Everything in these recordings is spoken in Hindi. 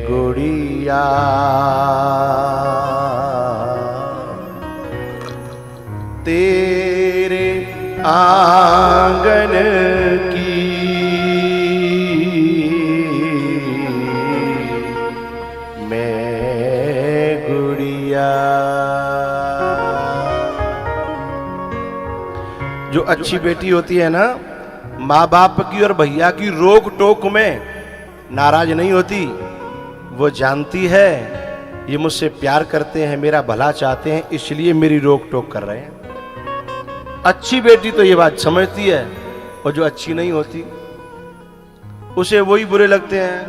गुड़िया तेरे आंगन की मैं गुड़िया। जो अच्छी बेटी होती है ना, माँ बाप की और भैया की रोक टोक में नाराज नहीं होती। वो जानती है ये मुझसे प्यार करते हैं, मेरा भला चाहते हैं, इसलिए मेरी रोक टोक कर रहे हैं। अच्छी बेटी तो ये बात समझती है, और जो अच्छी नहीं होती उसे वही बुरे लगते हैं।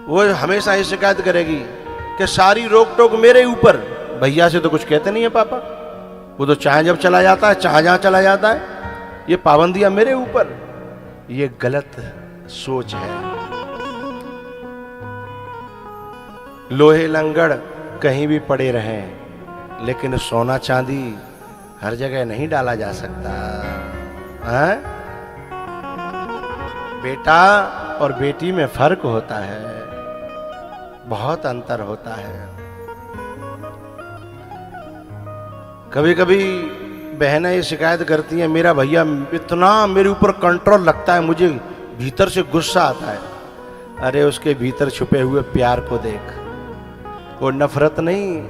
वो हमेशा ये शिकायत करेगी कि सारी रोक टोक मेरे ऊपर, भैया से तो कुछ कहते नहीं है पापा, वो तो चाहे जब चला जाता है, चाहे जहां चला जाता है, ये पाबंदियां मेरे ऊपर। ये गलत सोच है। लोहे लंगड़ कहीं भी पड़े रहें, लेकिन सोना चांदी हर जगह नहीं डाला जा सकता है? बेटा और बेटी में फर्क होता है, बहुत अंतर होता है। कभी कभी बहनें ये शिकायत करती हैं, मेरा भैया इतना मेरे ऊपर कंट्रोल रखता है, मुझे भीतर से गुस्सा आता है। अरे उसके भीतर छुपे हुए प्यार को देख। वो नफरत नहीं,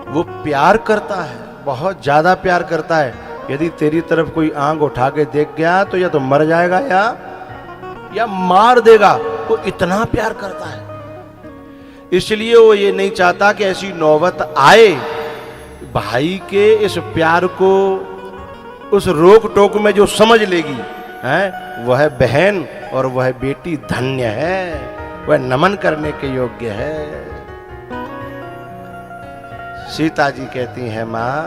वो प्यार करता है, बहुत ज्यादा प्यार करता है। यदि तेरी तरफ कोई आंख उठा के देख गया तो या तो मर जाएगा या मार देगा। वो इतना प्यार करता है, इसलिए वो ये नहीं चाहता कि ऐसी नौबत आए। भाई के इस प्यार को उस रोक टोक में जो समझ लेगी है, वह बहन और वह बेटी धन्य है, वह नमन करने के योग्य है। सीता जी कहती हैं, माँ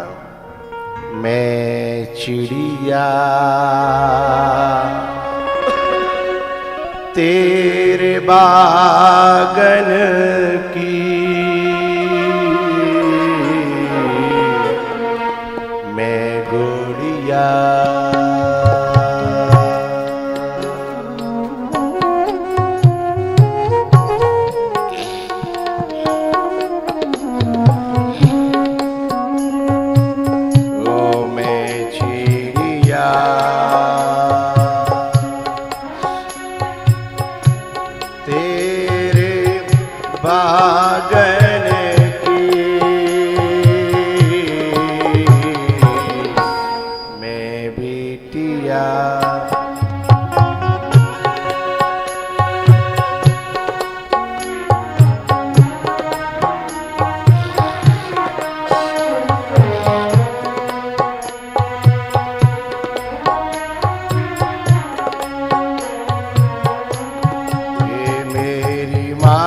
मैं चिड़िया तेरे बागन की मैं गुड़िया। ओ मैं चिड़िया तेरे बागन की मैं बेटिया। ये मेरी माँ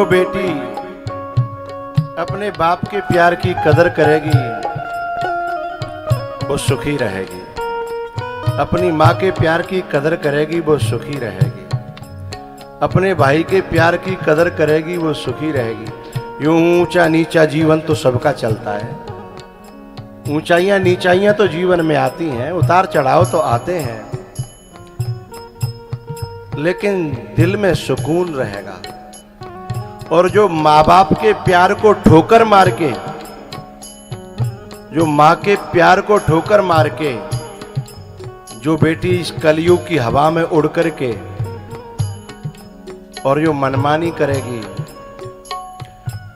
बेटी अपने बाप के प्यार की कदर करेगी वो सुखी रहेगी, अपनी माँ के प्यार की कदर करेगी वो सुखी रहेगी, अपने भाई के प्यार की कदर करेगी वो सुखी रहेगी। यूं ऊंचा नीचा जीवन तो सबका चलता है, ऊंचाइयां नीचाइयां तो जीवन में आती हैं, उतार चढ़ाव तो आते हैं, लेकिन दिल में सुकून रहेगा। और जो माँ बाप के प्यार को ठोकर मार के, जो माँ के प्यार को ठोकर मार के जो बेटी इस कलयुग की हवा में उड़ करके और जो मनमानी करेगी,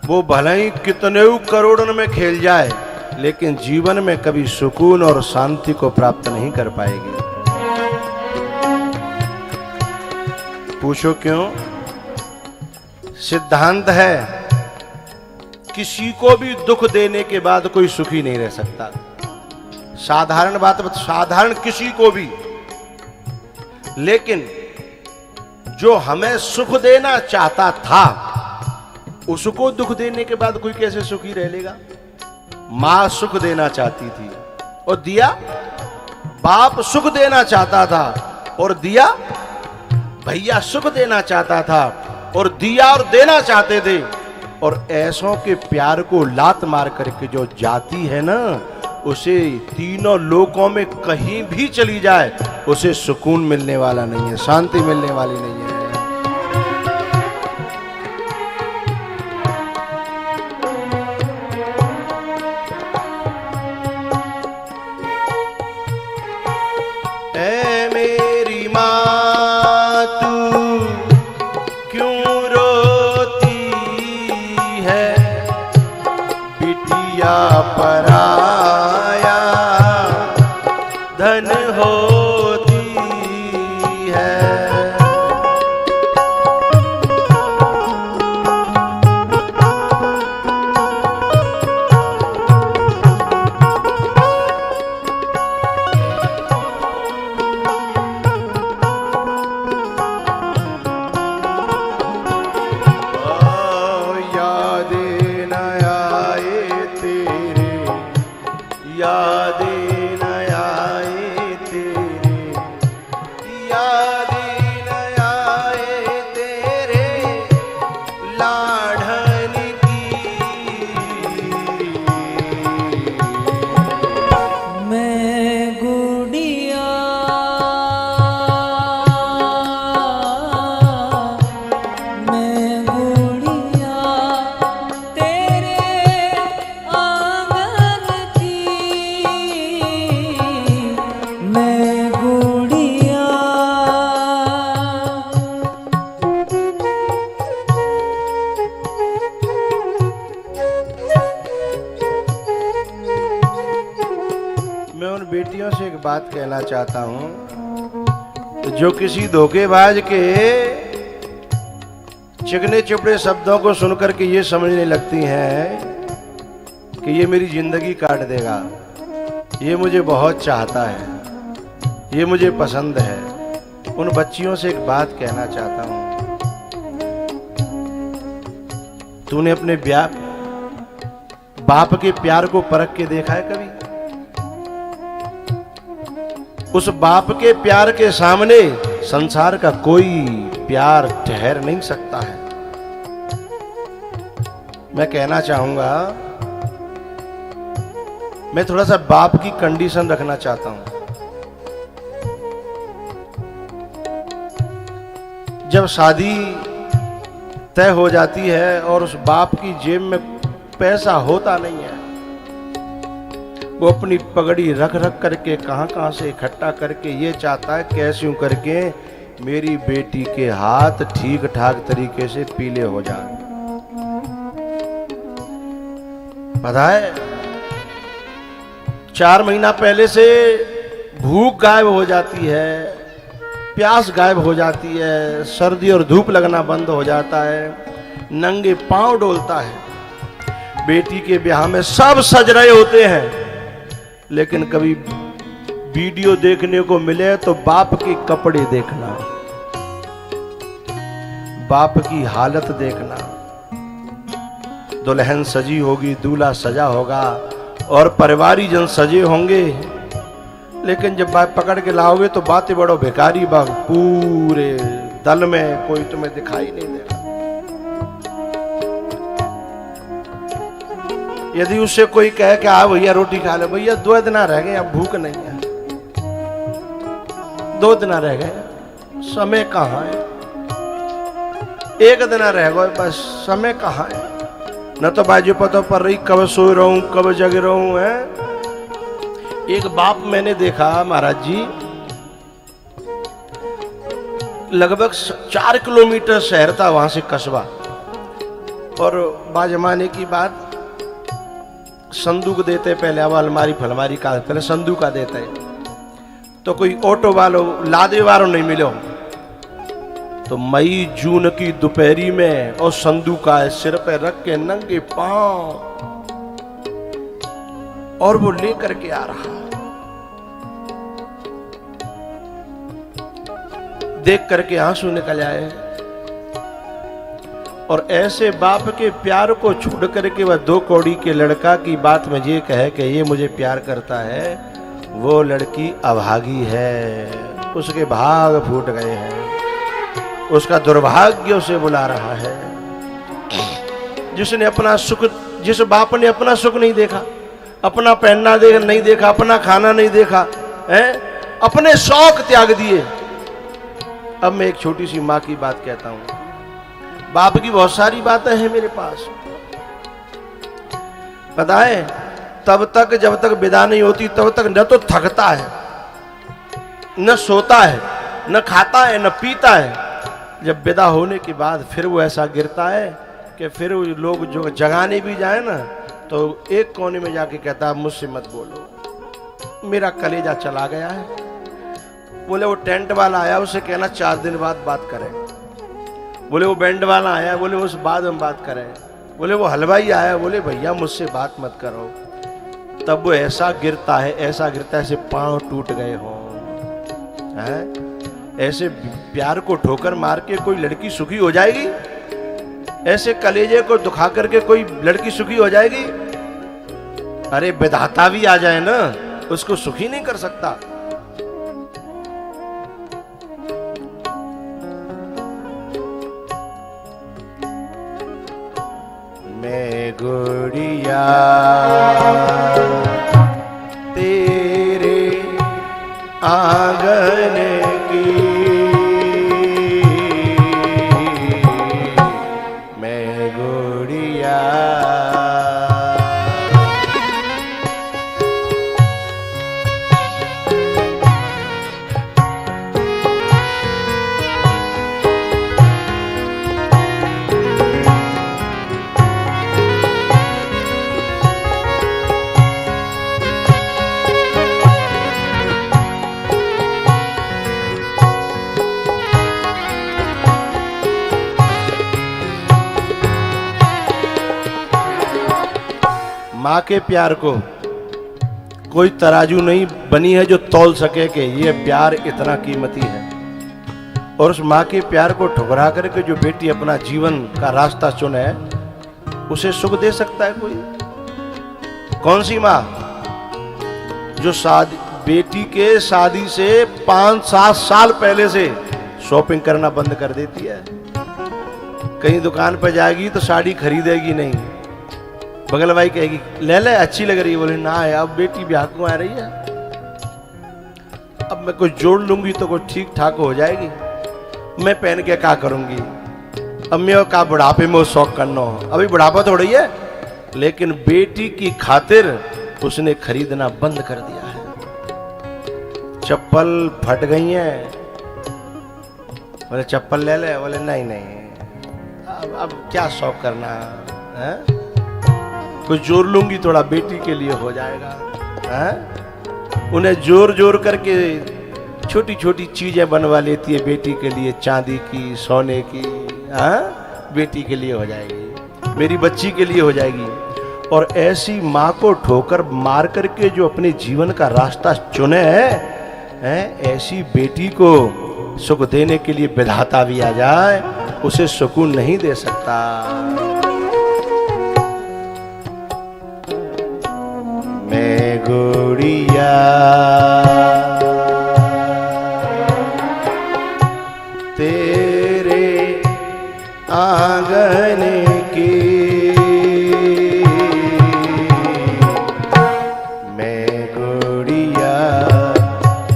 वो भले ही कितने करोड़ों में खेल जाए, लेकिन जीवन में कभी सुकून और शांति को प्राप्त नहीं कर पाएगी। पूछो क्यों? सिद्धांत है, किसी को भी दुख देने के बाद कोई सुखी नहीं रह सकता। साधारण बात, साधारण किसी को भी, लेकिन जो हमें सुख देना चाहता था उसको दुख देने के बाद कोई कैसे सुखी रह लेगा? मां सुख देना चाहती थी और दिया, बाप सुख देना चाहता था और दिया, भैया सुख देना चाहता था और दिया और देना चाहते थे। और ऐसों के प्यार को लात मार करके जो जाती है ना, उसे तीनों लोकों में कहीं भी चली जाए उसे सुकून मिलने वाला नहीं है, शांति मिलने वाली नहीं है। ऐ मेरी माँ तू क्यों रोती है, बिटिया पराया धन होती है। यादें न आए तेरे, यादें न आए तेरे लाढ़न की। मैं गुड़िया तेरे आंगन की, मैं गुड़िया। मैं उन बेटियों से एक बात कहना चाहता हूं जो किसी धोखेबाज के चिकने चुपड़े शब्दों को सुनकर के ये समझने लगती हैं कि ये मेरी जिंदगी काट देगा, ये मुझे बहुत चाहता है, ये मुझे पसंद है। उन बच्चियों से एक बात कहना चाहता हूं, तूने अपने बाप के प्यार को परख के देखा है कभी? उस बाप के प्यार के सामने संसार का कोई प्यार ठहर नहीं सकता है। मैं कहना चाहूंगा, मैं थोड़ा सा बाप की कंडीशन रखना चाहता हूं। जब शादी तय हो जाती है और उस बाप की जेब में पैसा होता नहीं है, वो अपनी पगड़ी रख रख करके कहां से इकट्ठा करके ये चाहता है कैसे यूं करके मेरी बेटी के हाथ ठीक ठाक तरीके से पीले हो जाए। पता है, 4 महीना पहले से भूख गायब हो जाती है, प्यास गायब हो जाती है, सर्दी और धूप लगना बंद हो जाता है, नंगे पांव डोलता है। बेटी के ब्याह में सब सज रहे होते हैं, लेकिन कभी वीडियो देखने को मिले तो बाप के कपड़े देखना, बाप की हालत देखना, दुल्हन सजी होगी, दूल्हा सजा होगा और परिवारीजन सजे होंगे, लेकिन जब बात पकड़ के लाओगे तो बातें बड़ो भिखारी बाग, पूरे दल में कोई तुम्हें दिखाई नहीं देगा। यदि उससे कोई कहे कि आ भैया रोटी खा ले, भैया 2 दिन रह गए, अब भूख नहीं है, 2 दिन रह गए, समय कहाँ है, 1 दिन रह गए, बस समय कहाँ है। न तो बाजू पतो पर रही कब सो रहूं कब जग रहूं है। एक बाप मैंने देखा महाराज जी, लगभग 4 किलोमीटर शहर था वहां से कस्बा, और बाजमाने की बात संदूक देते पहले, अब अलमारी फलमारी का पहले संदूक देते, तो कोई ऑटो वालों लादे वालों नहीं मिलो, तो मई जून की दोपहरी में और संदूका सिर पे रख के नंगे पांव, और वो लेकर के आ रहा, देख करके आंसू निकल आए। और ऐसे बाप के प्यार को छोड़ करके वह 2 कौड़ी के लड़का की बात में ये कहे कि ये मुझे प्यार करता है, वो लड़की अभागी है, उसके भाग फूट गए हैं, उसका दुर्भाग्य उसे बुला रहा है। जिसने अपना सुख, जिस बाप ने अपना सुख नहीं देखा, अपना पहनना नहीं देखा, अपना खाना नहीं देखा है, अपने शौक त्याग दिए। अब मैं एक छोटी सी माँ की बात कहता हूं, बाप की बहुत सारी बातें हैं मेरे पास, पता है, तब तक जब तक विदा नहीं होती तब तक न तो थकता है, न सोता है, न खाता है, न पीता है। जब विदा होने के बाद फिर वो ऐसा गिरता है कि फिर लोग जो जगाने भी जाए ना, तो एक कोने में जाके कहता है मुझसे मत बोलो, मेरा कलेजा चला गया है। बोले वो टेंट वाला आया, उसे कहना 4 दिन बाद बात करें। बोले वो बैंड वाला आया, बोले उस बाद में बात करें। बोले वो हलवाई आया, बोले भैया मुझसे बात मत करो। तब वो ऐसा गिरता है, ऐसा गिरता है, ऐसे पांव टूट गए हों। ऐसे प्यार को ठोकर मार के कोई लड़की सुखी हो जाएगी? ऐसे कलेजे को दुखा करके कोई लड़की सुखी हो जाएगी? अरे विधाता भी आ जाए ना, उसको सुखी नहीं कर सकता। मैं गुड़िया तेरे आंगन की, मैं गुड़िया माँ के प्यार को कोई तराजू नहीं बनी है जो तौल सके कि ये प्यार इतना कीमती है। और उस माँ के प्यार को ठुकरा करके जो बेटी अपना जीवन का रास्ता चुने, उसे सुख दे सकता है कोई? कौन सी माँ जो शादी, बेटी के शादी से 5-7 साल पहले से शॉपिंग करना बंद कर देती है? कहीं दुकान पर जाएगी तो साड़ी खरीदेगी नहीं, बगल भाई कहेगी ले ले अच्छी लग रही है, बोले ना है, अब बेटी ब्याह को आ रही है, अब मैं कुछ जोड़ लूंगी तो कुछ ठीक ठाक हो जाएगी, मैं पहन के क्या करूंगी, अम्मी का बुढ़ापे में शौक करना हो, अभी बुढ़ापा थोड़ी है। लेकिन बेटी की खातिर उसने खरीदना बंद कर दिया है। चप्पल फट गई है, बोले चप्पल ले ले, बोले नहीं नहीं, अब क्या शौक करना है, कुछ जोड़ लूंगी थोड़ा बेटी के लिए हो जाएगा है? उन्हें जोर जोर करके छोटी छोटी चीजें बनवा लेती है बेटी के लिए, चांदी की, सोने की, बेटी के लिए हो जाएगी, मेरी बच्ची के लिए हो जाएगी। और ऐसी माँ को ठोकर मार करके जो अपने जीवन का रास्ता चुने है, ऐसी बेटी को सुख देने के लिए विधाता भी आ जाए, उसे सुकून नहीं दे सकता। गुड़िया तेरे आंगन की, मैं गुड़िया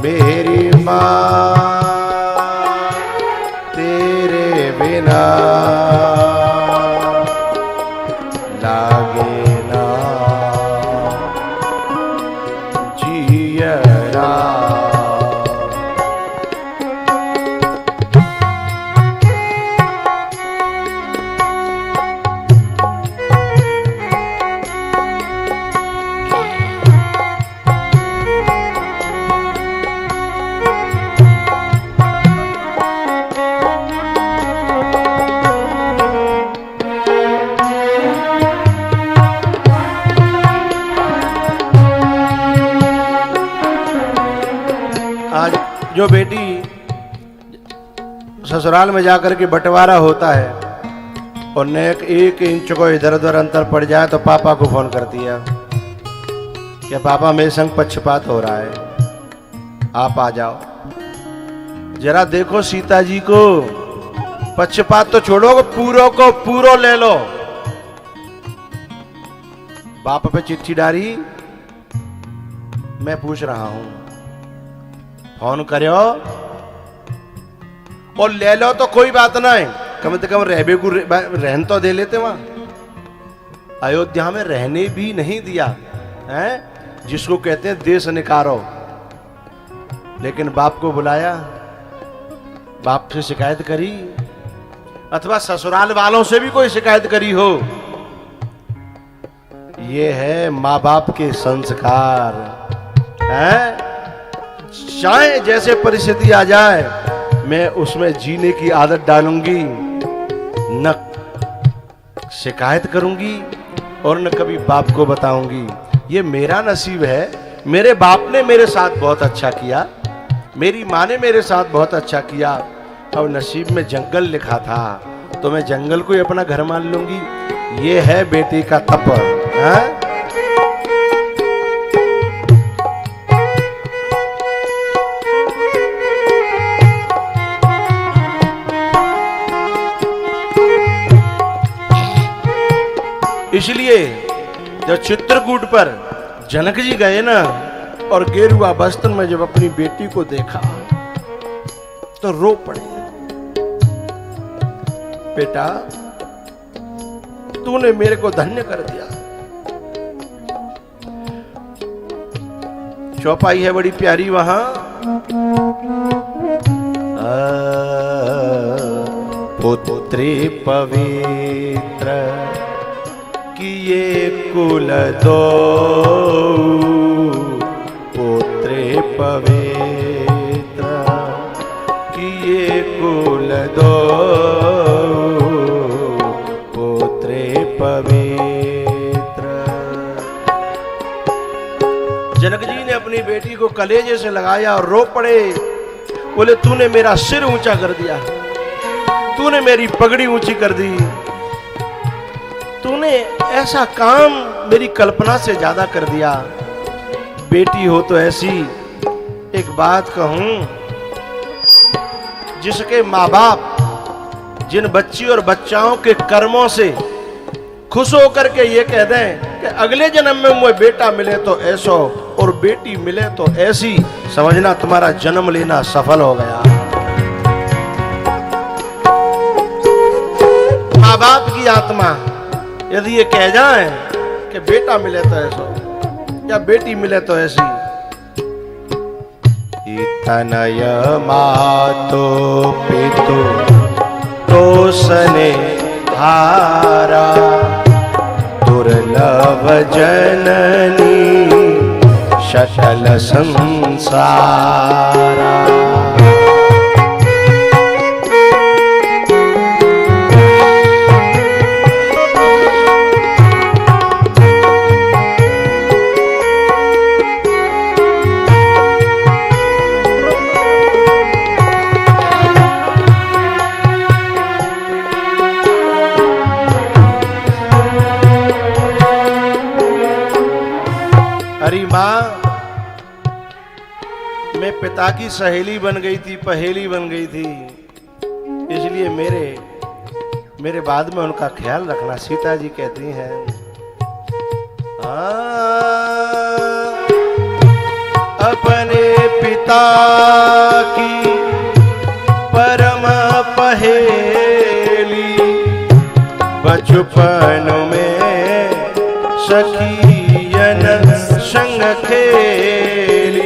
मेरी माँ तेरे बिना लागे ना जियरा। आज जो बेटी ससुराल में जाकर के बंटवारा होता है और नेक 1 इंच को इधर उधर अंतर पड़ जाए तो पापा को फोन करती है कि पापा मेरे संग पक्षपात हो रहा है, आप आ जाओ। जरा देखो सीता जी को, पक्षपात तो छोड़ो, पूरो को पूरो ले लो। बाप पे चिट्ठी डाली, मैं पूछ रहा हूं, फोन करो और ले लो तो कोई बात नहीं, कम से कम रहबे को रहन तो दे लेते। वहां अयोध्या में रहने भी नहीं दिया है, जिसको कहते हैं देश निकारो। लेकिन बाप को बुलाया, बाप से शिकायत करी, अथवा ससुराल वालों से भी कोई शिकायत करी हो। ये है माँ बाप के संस्कार हैं। चाहे जैसे परिस्थिति आ जाए, मैं उसमें जीने की आदत डालूंगी, न शिकायत करूंगी और न कभी बाप को बताऊंगी। ये मेरा नसीब है, मेरे बाप ने मेरे साथ बहुत अच्छा किया, मेरी माँ ने मेरे साथ बहुत अच्छा किया। और नसीब में जंगल लिखा था तो मैं जंगल को ही अपना घर मान लूंगी। ये है बेटी का तप है। इसलिए जब चित्रकूट पर जनक जी गए ना और गेरुआ वस्त्र में जब अपनी बेटी को देखा तो रो पड़े। बेटा, तूने मेरे को धन्य कर दिया। चौपाई है बड़ी प्यारी वहां, पुत्री पवित्र किए कुल दो, पुत्री पवित्र किए कुल दो, पुत्री पवित्र। जनक जी ने अपनी बेटी को कलेजे से लगाया और रो पड़े। बोले, तूने मेरा सिर ऊंचा कर दिया, तूने मेरी पगड़ी ऊंची कर दी, तूने ऐसा काम मेरी कल्पना से ज्यादा कर दिया। बेटी हो तो ऐसी। एक बात कहूं, जिसके माँ बाप जिन बच्ची और बच्चाओं के कर्मों से खुश होकर के ये कह दें कि अगले जन्म में मुझे बेटा मिले तो ऐसो और बेटी मिले तो ऐसी, समझना तुम्हारा जन्म लेना सफल हो गया। माँ बाप की आत्मा यदि ये कह जाए कि बेटा मिले तो ऐसा या बेटी मिले तो ऐसी, तनय मातो पितु तोसने हारा, दुर्लभ जननी शकल संसारा। हरी माँ मैं पिता की सहेली बन गई थी, पहेली बन गई थी, इसलिए मेरे बाद में उनका ख्याल रखना। सीता जी कहती हैं अपने पिता की परम पहेली बचपन में सखियन संग खेली।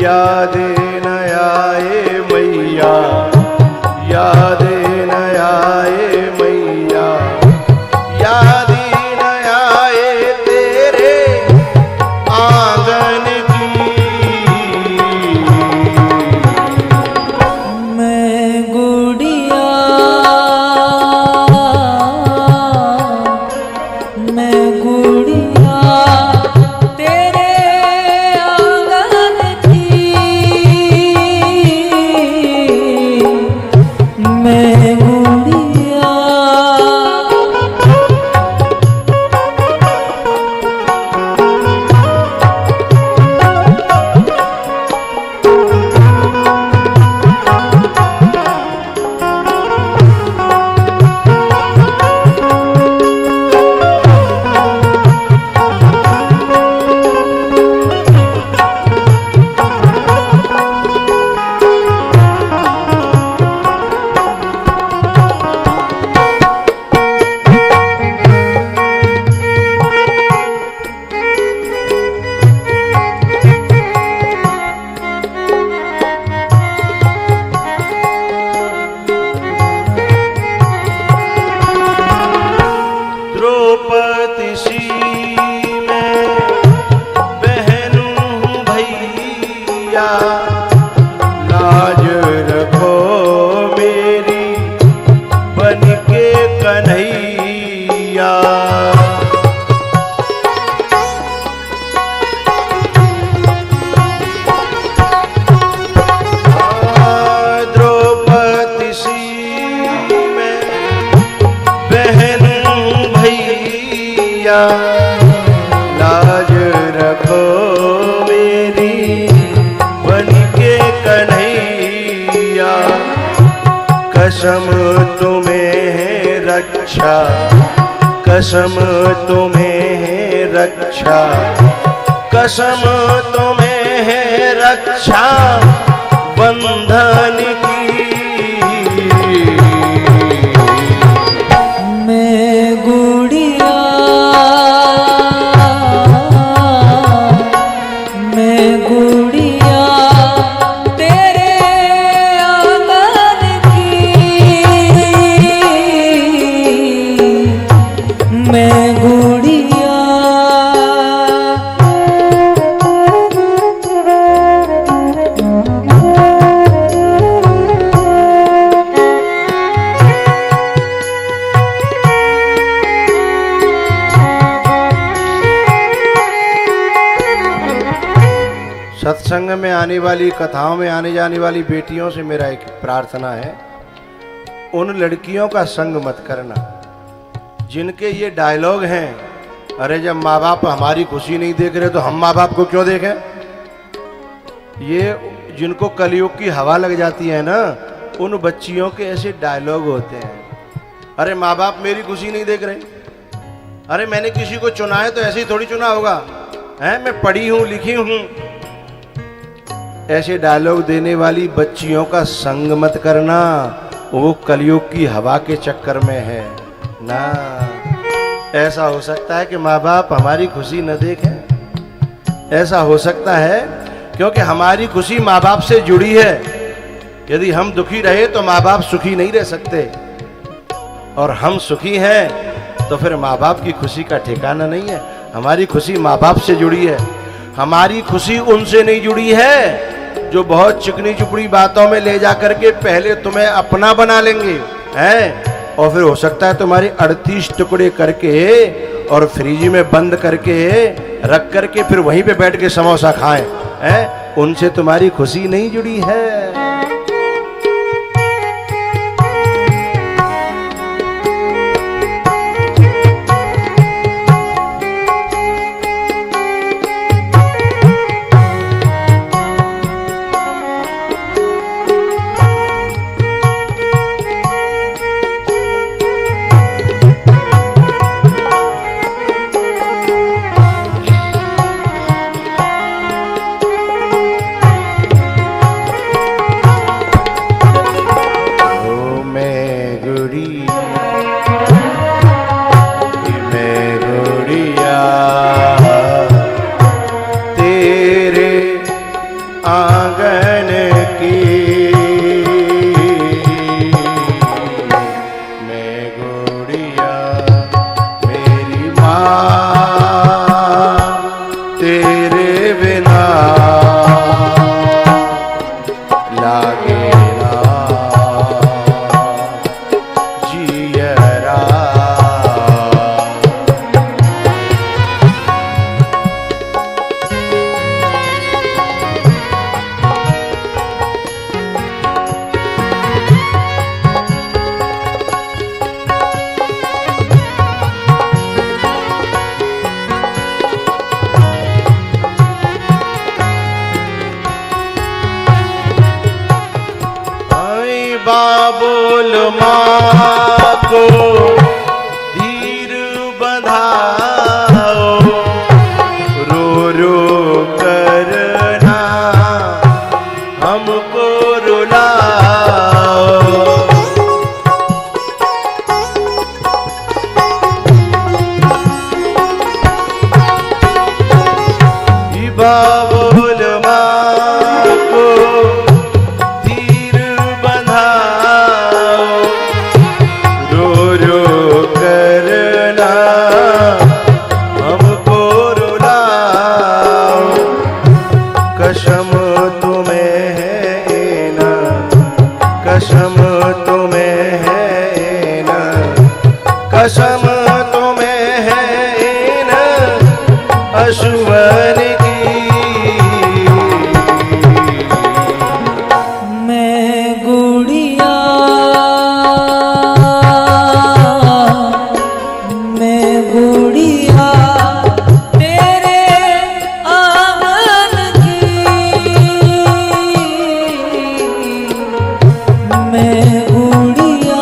याद न आए मैया, याद न आए मैया, याद न आए तेरे आंगन की। मैं गुड़िया, मैं गुड़िया तेरे आंगन की, मैं गुड़िया। द्रौपदी सी मैं बहन हूँ भैया, लाज रखो मेरी बन के कन्हैया। द्रौपदी सी मैं बहन भैया, लाज रखो मेरी बन के कन्हैया। कसम तुम्हें है रक्षा, कसम तुम्हें है रक्षा, कसम तुम्हें है रक्षा बंधन की। मैं गुड़िया, मैं गुड़िया तेरे आंगन की, मैं गुड़िया। सत्संग में आने वाली, कथाओं में आने जाने वाली बेटियों से मेरा एक प्रार्थना है, उन लड़कियों का संग मत करना जिनके ये डायलॉग हैं, अरे जब माँ बाप हमारी खुशी नहीं देख रहे तो हम माँ बाप को क्यों देखें। ये जिनको कलयुग की हवा लग जाती है ना, उन बच्चियों के ऐसे डायलॉग होते हैं, अरे माँ बाप मेरी खुशी नहीं देख रहे, अरे मैंने किसी को चुना है तो ऐसे ही थोड़ी चुना होगा, है मैं पढ़ी हूँ लिखी हूँ। ऐसे डायलॉग देने वाली बच्चियों का संग मत करना, वो कलयुग की हवा के चक्कर में है ना। ऐसा हो सकता है कि माँ बाप हमारी खुशी न देखें, ऐसा हो सकता है क्योंकि हमारी खुशी माँ बाप से जुड़ी है। यदि हम दुखी रहे तो माँ बाप सुखी नहीं रह सकते, और हम सुखी हैं तो फिर माँ बाप की खुशी का ठिकाना नहीं है। हमारी खुशी माँ बाप से जुड़ी है, हमारी खुशी उनसे नहीं जुड़ी है जो बहुत चिकनी चुपड़ी बातों में ले जा करके पहले तुम्हें अपना बना लेंगे, हैं, और फिर हो सकता है तुम्हारी 38 टुकड़े करके और फ्रिज में बंद करके रख करके फिर वहीं पे बैठ के समोसा खाएं, हैं। उनसे तुम्हारी खुशी नहीं जुड़ी है। कि मैं गुड़िया तेरे आंगन की, मैं गुड़िया मेरी माँ तेरे बिना लागे ना जियरा। बाबुल माँ को धीर बंधाओ, रो रो करना हमको रुलाओ। बाबुल माँ को करना हमको रुलाओ। कसम तुम्हें है ना, कसम तुम्हें है ना, कसम तुम्हें है ना अश्वर की। मैं गुड़िया तेरे आंगन की, मैं गुड़िया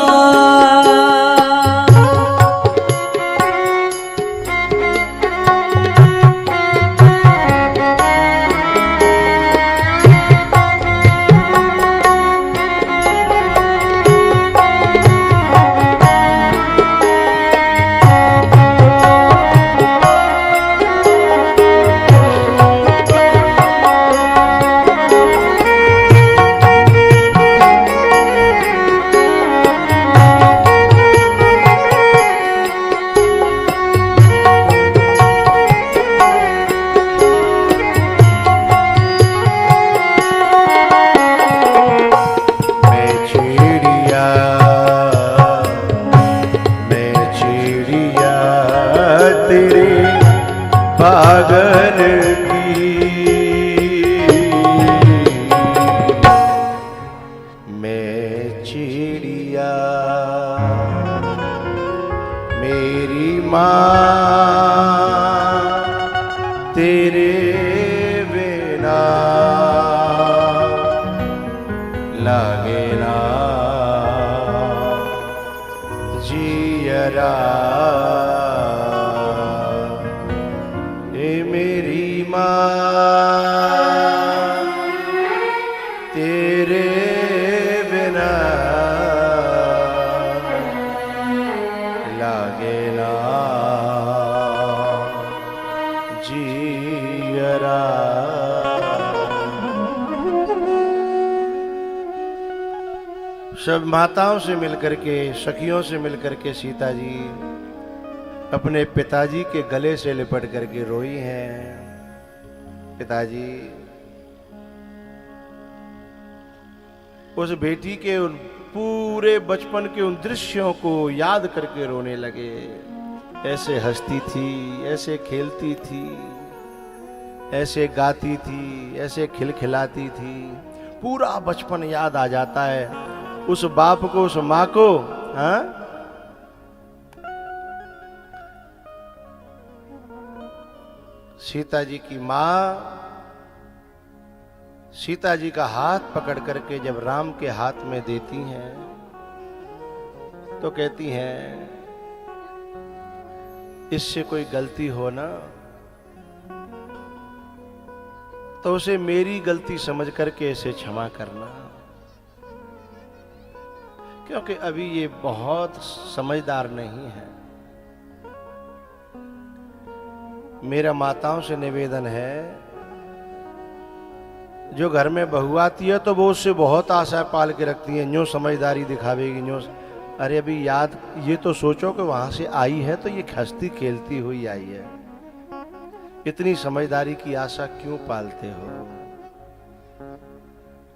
बागन की, मैं चिड़िया मेरी माँ तेरे बिना लागे ना जियरा। मेरी माँ तेरे बिना लागे ना जियरा। सब माताओं से मिलकर के, सखियों से मिलकर के सीता जी अपने पिताजी के गले से लिपट करके रोई हैं। पिताजी, उस बेटी के उन पूरे बचपन के उन दृश्यों को याद करके रोने लगे। ऐसे हंसती थी, ऐसे खेलती थी, ऐसे गाती थी, ऐसे खिलखिलाती थी। पूरा बचपन याद आ जाता है उस बाप को, उस माँ को। हाँ, सीता जी की माँ सीता जी का हाथ पकड़ करके जब राम के हाथ में देती हैं तो कहती हैं, इससे कोई गलती हो ना तो उसे मेरी गलती समझ करके इसे क्षमा करना, क्योंकि अभी ये बहुत समझदार नहीं है। मेरा माताओं से निवेदन है, जो घर में बहू आती है तो वो उससे बहुत आशा पाल के रखती है, यूं समझदारी दिखावेगी, यूं। अरे अभी याद ये तो सोचो कि वहां से आई है तो ये हंसती खेलती हुई आई है, इतनी समझदारी की आशा क्यों पालते हो?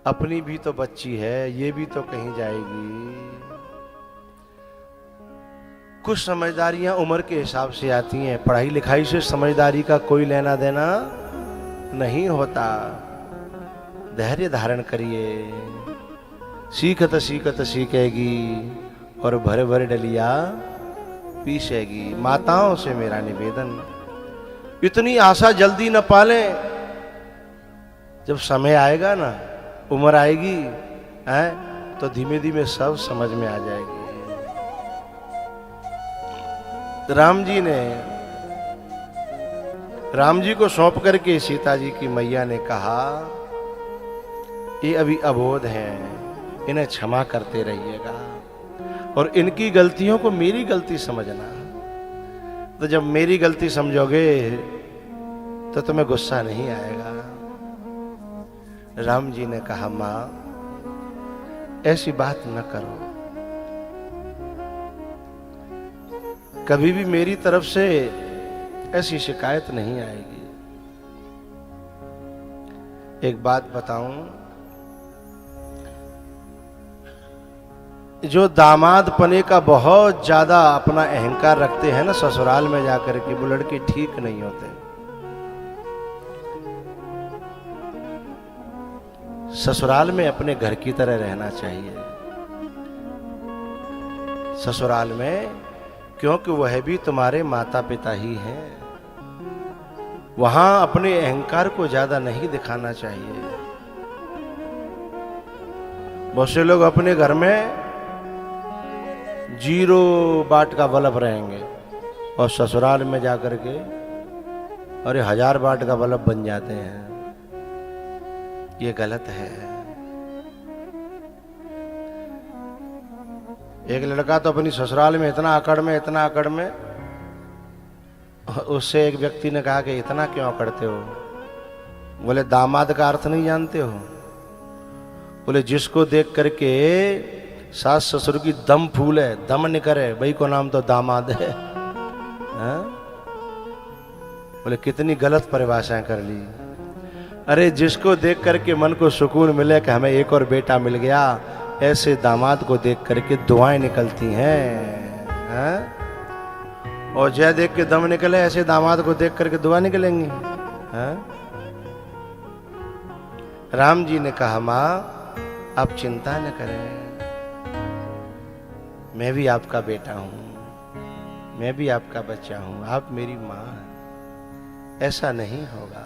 अपनी भी तो बच्ची है, ये भी तो कहीं जाएगी। कुछ समझदारियां उम्र के हिसाब से आती हैं, पढ़ाई लिखाई से समझदारी का कोई लेना देना नहीं होता। धैर्य धारण करिए, सीखत सीखत सीखेगी और भरे भरे डलिया पीसेगी। माताओं से मेरा निवेदन, इतनी आशा जल्दी न पालें। जब समय आएगा ना, उम्र आएगी है, तो धीमे धीमे सब समझ में आ जाएगी। राम जी को सौंप करके सीता जी की मैया ने कहा, ये अभी अबोध हैं, इन्हें क्षमा करते रहिएगा और इनकी गलतियों को मेरी गलती समझना। तो जब मेरी गलती समझोगे तो तुम्हें गुस्सा नहीं आएगा। राम जी ने कहा, मां ऐसी बात न करो, कभी भी मेरी तरफ से ऐसी शिकायत नहीं आएगी। एक बात बताऊं, जो दामाद पने का बहुत ज्यादा अपना अहंकार रखते हैं ना, ससुराल में जाकर के, वो लड़के ठीक नहीं होते। ससुराल में अपने घर की तरह रहना चाहिए। ससुराल में, क्योंकि वह भी तुम्हारे माता पिता ही हैं, वहां अपने अहंकार को ज्यादा नहीं दिखाना चाहिए। बहुत से लोग अपने घर में 0 वाट का बल्ब रहेंगे और ससुराल में जाकर के अरे 1000 वाट का बल्ब बन जाते हैं। ये गलत है। एक लड़का तो अपनी ससुराल में इतना अकड़ में, उससे एक व्यक्ति ने कहा कि इतना क्यों अकड़ते हो? बोले दामाद का अर्थ नहीं जानते हो? बोले जिसको देख करके सास ससुर की दम फूले, दम निकरे, भाई को नाम तो दामाद है। बोले कितनी गलत परिभाषाएं कर ली। अरे जिसको देख करके मन को सुकून मिले कि हमें एक और बेटा मिल गया, ऐसे दामाद को देख करके दुआएं निकलती हैं। और जय देख के दम निकले, ऐसे दामाद को देख करके दुआ निकलेंगी। राम जी ने कहा, मां आप चिंता न करें, मैं भी आपका बेटा हूं, मैं भी आपका बच्चा हूं, आप मेरी मां हैं, ऐसा नहीं होगा।